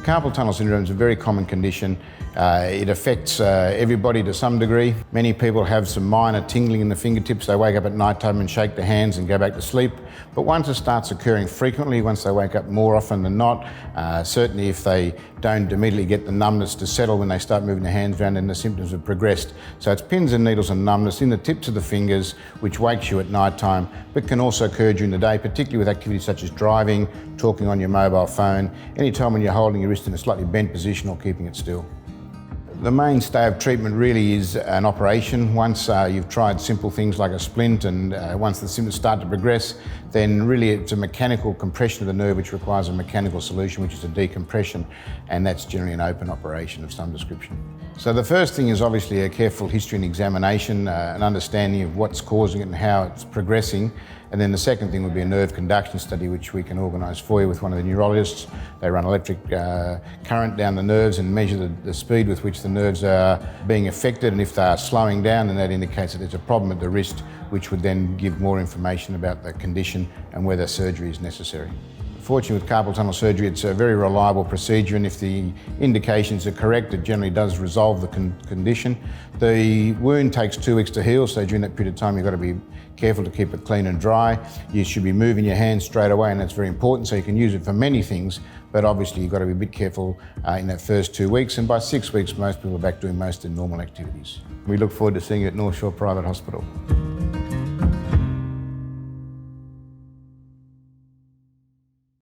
Carpal tunnel syndrome is a very common condition. It affects everybody to some degree. Many people have some minor tingling in the fingertips. They wake up at night time and shake their hands and go back to sleep. But once it starts occurring frequently, once they wake up more often than not, certainly if they don't immediately get the numbness to settle when they start moving their hands around, then the symptoms have progressed. So it's pins and needles and numbness in the tips of the fingers, which wakes you at night time, but can also occur during the day, particularly with activities such as driving, talking on your mobile phone, any time when you're holding your wrist in a slightly bent position or keeping it still. The mainstay of treatment really is an operation. Once you've tried simple things like a splint and once the symptoms start to progress, then really it's a mechanical compression of the nerve which requires a mechanical solution, which is a decompression, and that's generally an open operation of some description. So the first thing is obviously a careful history and examination, an understanding of what's causing it and how it's progressing. And then the second thing would be a nerve conduction study, which we can organise for you with one of the neurologists. They run electric current down the nerves and measure the speed with which the nerves are being affected, and if they are slowing down, then that indicates that there's a problem at the wrist, which would then give more information about the condition and whether surgery is necessary. Fortunately, with carpal tunnel surgery, it's a very reliable procedure, and if the indications are correct, it generally does resolve the condition. The wound takes 2 weeks to heal, so during that period of time, you've got to be careful to keep it clean and dry. You should be moving your hands straight away, and that's very important, so you can use it for many things, but obviously you've got to be a bit careful in that first 2 weeks, and by 6 weeks, most people are back doing most of their normal activities. We look forward to seeing you at North Shore Private Hospital.